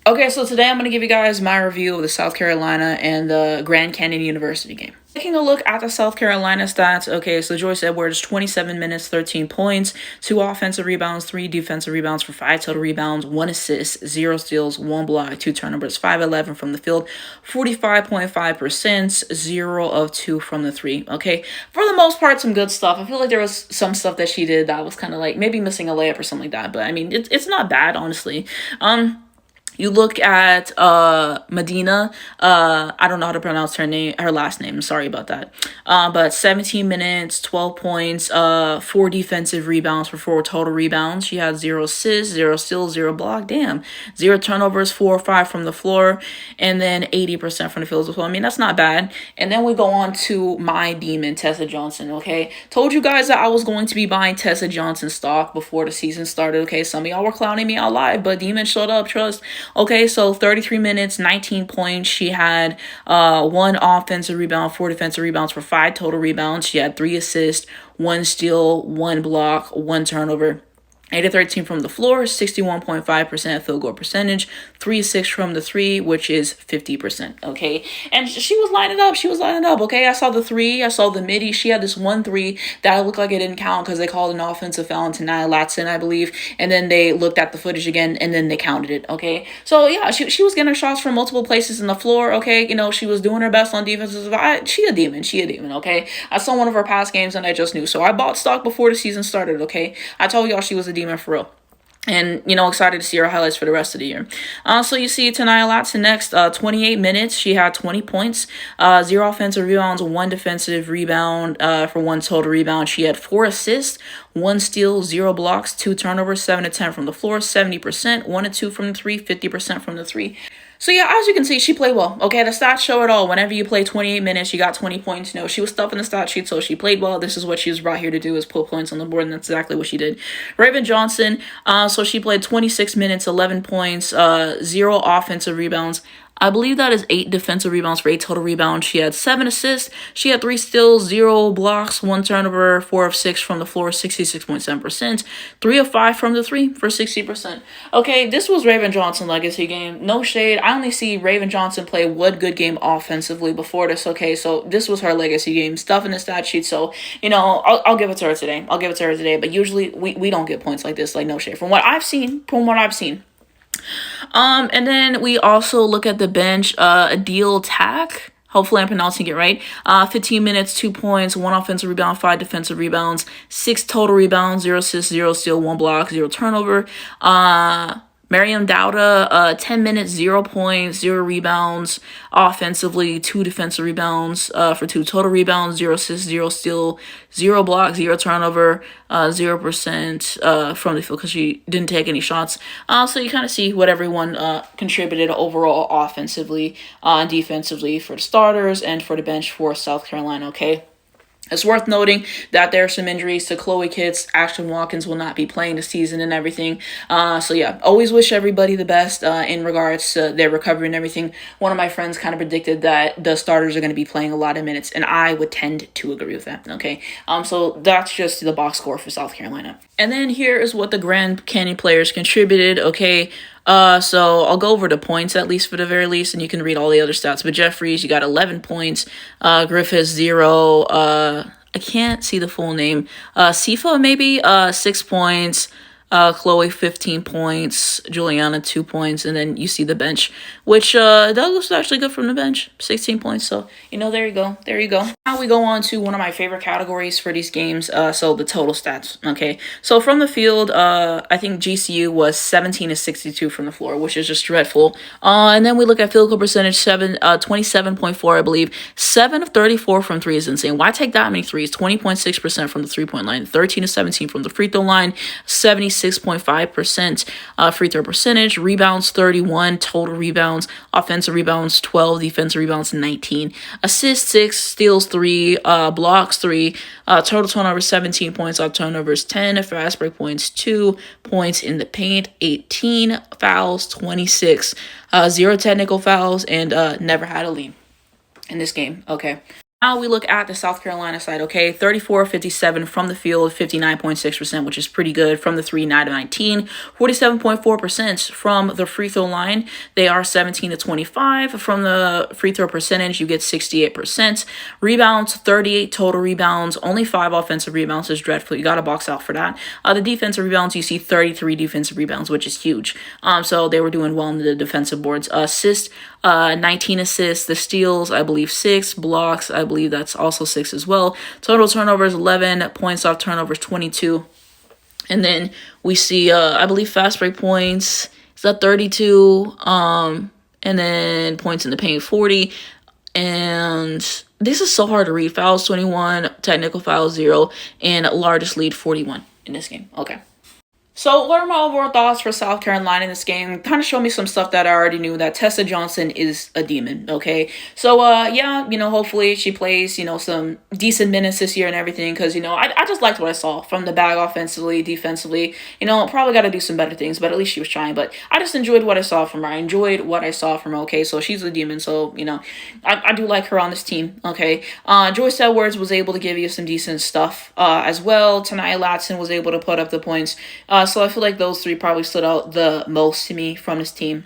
Okay, so today I'm going to give you guys my review of the South Carolina and the Grand Canyon University game. Taking a look at the South Carolina stats, okay, so Joyce Edwards, 27 minutes, 13 points, 2 offensive rebounds, 3 defensive rebounds for 5 total rebounds, 1 assist, 0 steals, 1 block, 2 turnovers, 5-11 from the field, 45.5%, 0 of 2 from the 3, okay? For the most part, some good stuff. I feel like there was some stuff that she did that was kind of like maybe missing a layup or something like that, but I mean, it's not bad, honestly. You look at Medina. I don't know how to pronounce her last name. Sorry about that. But 17 minutes, 12 points, 4 defensive rebounds for 4 total rebounds. She had 0 assists, 0 steals, 0 block. Damn, 0 turnovers, 4 or 5 from the floor, and then 80% from the field as well. I mean, that's not bad. And then we go on to my demon, Tessa Johnson. Okay, told you guys that I was going to be buying Tessa Johnson stock before the season started. Okay, some of y'all were clowning me out live, but demon showed up. Trust. Okay, so 33 minutes, 19 points. She had 1 offensive rebound, 4 defensive rebounds for 5 total rebounds. She had 3 assists, 1 steal, 1 block, 1 turnover. 8 of 13 from the floor, 61.5% field goal percentage, 3 of 6 from the 3, which is 50%, okay? And she was lining up, okay? I saw the 3, I saw the midi. She had this 1 3 that looked like it didn't count because they called an offensive foul to Nia Latson, I believe, and then they looked at the footage again, and then they counted it, okay? So, yeah, she was getting her shots from multiple places in the floor, okay? You know, she was doing her best on defensive. She a demon, okay? I saw one of her past games, and I just knew. So I bought stock before the season started, okay? I told y'all she was a demon for real. And, you know, excited to see her highlights for the rest of the year. So you see Nia Latson next, 28 minutes. She had 20 points, 0 offensive rebounds, 1 defensive rebound for 1 total rebound. She had 4 assists, 1 steal, 0 blocks, 2 turnovers, 7 to 10 from the floor, 70%, 1 to 2 from the 3, 50% from the 3. So yeah, as you can see, she played well. Okay, the stats show it all. Whenever you play 28 minutes, you got 20 points. You know, she was stuffing the stat sheet, so she played well. This is what she was brought here to do, is put points on the board, and that's exactly what she did. Raven Johnson, so she played 26 minutes, 11 points, 0 offensive rebounds. I believe that is 8 defensive rebounds for 8 total rebounds. She had 7 assists. She had 3 steals, 0 blocks, 1 turnover, 4 of 6 from the floor, 66.7%, 3 of 5 from the 3 for 60%. Okay, this was Raven Johnson legacy game. No shade. I only see Raven Johnson play one good game offensively before this. Okay, so this was her legacy game. Stuff in the stat sheet. So, you know, I'll give it to her today. But usually we don't get points like this. Like, no shade. From what I've seen. And then we also look at the bench, Adil Tack. Hopefully I'm pronouncing it right. 15 minutes, 2 points, 1 offensive rebound, 5 defensive rebounds, 6 total rebounds, 0 assists, 0 steal, 1 block, 0 turnover. Mariam Dowda, 10 minutes, 0 points, 0 rebounds, offensively, 2 defensive rebounds for 2 total rebounds, 0 assists, 0 steal, 0 block, 0 turnover, 0% from the field because she didn't take any shots. So you kind of see what everyone contributed overall offensively and defensively for the starters and for the bench for South Carolina, okay? It's worth noting that there are some injuries to Chloe Kitts. Ashton Watkins will not be playing the season and everything. So yeah, always wish everybody the best in regards to their recovery and everything. One of my friends kind of predicted that the starters are going to be playing a lot of minutes, and I would tend to agree with that, okay? So that's just the box score for South Carolina. And then here is what the Grand Canyon players contributed, okay? So I'll go over the points at least for the very least, and you can read all the other stats. But Jeffries, you got 11 points. Griffiths, 0. I can't see the full name. Sifa, maybe, 6 points. Chloe, 15 points. Juliana, 2 points. And then you see the bench, which Douglas was actually good from the bench, 16 points. So, you know, there you go. Now we go on to one of my favorite categories for these games. So the total stats. Okay. So from the field, I think GCU was 17 to 62 from the floor, which is just dreadful. And then we look at field goal percentage, 27.4, I believe. 7 of 34 from 3 is insane. Why take that many threes? 20.6% from the 3-point line, 13 to 17 from the free throw line, 76.5% free throw percentage, rebounds 31, total rebounds, offensive rebounds 12, defensive rebounds 19, assists 6, steals 3, blocks 3, total turnovers 17 points off turnovers 10, fast break points 2, points in the paint 18, fouls 26, 0 technical fouls, and never had a lead in this game. Okay. Now we look at the South Carolina side, okay? 34-57 from the field, 59.6%, which is pretty good. From the 3, 9 to 19, 47.4% from the free throw line. They are 17 to 25. From the free throw percentage, you get 68%. Rebounds, 38 total rebounds, only 5 offensive rebounds is dreadful. You got to box out for that. The defensive rebounds, you see 33 defensive rebounds, which is huge. So they were doing well on the defensive boards. Assists, 19 assists. The steals, I believe 6. Blocks, I believe that's also 6 as well. Total turnovers 11, points off turnovers 22. And then we see I believe fast break points is at 32, and then points in the paint 40. And this is so hard to read. Fouls 21, technical fouls 0, and largest lead 41 in this game. Okay. So what are my overall thoughts for South Carolina in this game? Kind of show me some stuff that I already knew, that Tessa Johnson is a demon, okay? So, yeah, hopefully she plays, some decent minutes this year and everything, because, I just liked what I saw from the bag offensively, defensively. Probably got to do some better things, but at least she was trying. But I just enjoyed what I saw from her. I enjoyed what I saw from her, okay? So she's a demon, so, I do like her on this team, okay? Joyce Edwards was able to give you some decent stuff as well. Tania Latson was able to put up the points. So I feel like those 3 probably stood out the most to me from this team.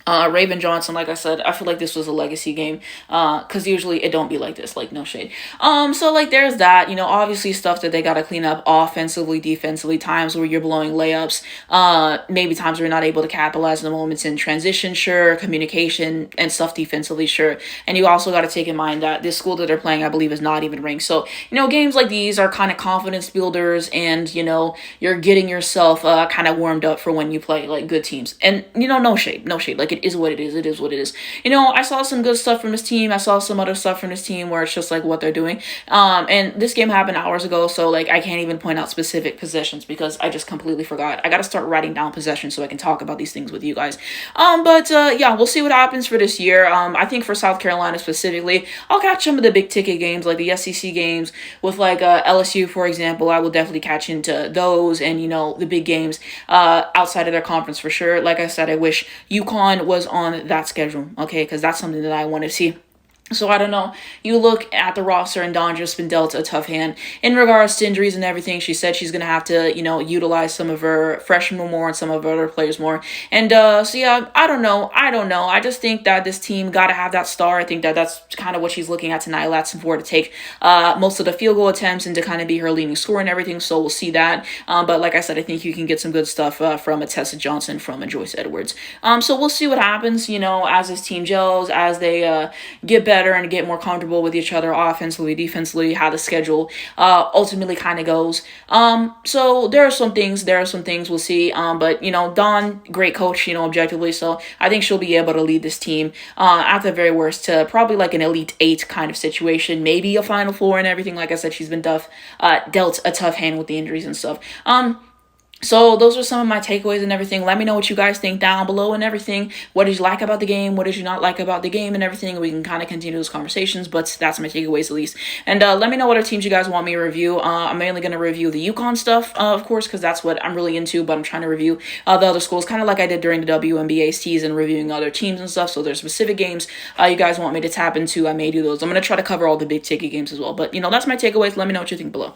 Raven Johnson, like I said, I feel like this was a legacy game, because usually it don't be like this, like no shade. So like there's that, obviously stuff that they got to clean up offensively, defensively, times where you're blowing layups, maybe times where you're not able to capitalize on the moments in transition, sure, communication and stuff defensively, sure. And you also got to take in mind that this school that they're playing, I believe, is not even ranked. So, games like these are kind of confidence builders, and, you're getting yourself kind of warmed up for when you play like good teams. And, no shade, like, it is what it is. It is what it is. I saw some good stuff from this team. I saw some other stuff from this team where it's just like what they're doing. And this game happened hours ago, so like I can't even point out specific possessions because I just completely forgot. I got to start writing down possessions so I can talk about these things with you guys. But yeah, we'll see what happens for this year. I think for South Carolina specifically, I'll catch some of the big ticket games like the SEC games with like LSU, for example. I will definitely catch into those, and the big games outside of their conference for sure. Like I said, I wish UConn was on that schedule, okay, because that's something that I want to see. So I don't know. You look at the roster, and Dawn just been dealt a tough hand in regards to injuries and everything. She said she's gonna have to, utilize some of her freshmen more and some of her other players more. And so yeah, I don't know. I just think that this team gotta have that star. I think that that's kind of what she's looking at tonight. Latson for to take most of the field goal attempts and to kind of be her leading scorer and everything. So we'll see that. But like I said, I think you can get some good stuff from a Tessa Johnson, from a Joyce Edwards. So we'll see what happens. As this team gels, as they get better and get more comfortable with each other offensively, defensively, how the schedule ultimately kind of goes. So there are some things we'll see. But Dawn, great coach, objectively. So I think she'll be able to lead this team at the very worst to probably like an Elite 8 kind of situation, maybe a Final Four and everything. Like I said, she's been dealt a tough hand with the injuries and stuff. So those are some of my takeaways and everything. Let me know what you guys think down below and everything. What did you like about the game? What did you not like about the game and everything? We can kind of continue those conversations, but that's my takeaways at least. And let me know what other teams you guys want me to review. I'm mainly going to review the UConn stuff, of course, because that's what I'm really into, but I'm trying to review the other schools, kind of like I did during the WNBA season, reviewing other teams and stuff. So there's specific games you guys want me to tap into. I may do those. I'm going to try to cover all the big ticket games as well. But, that's my takeaways. Let me know what you think below.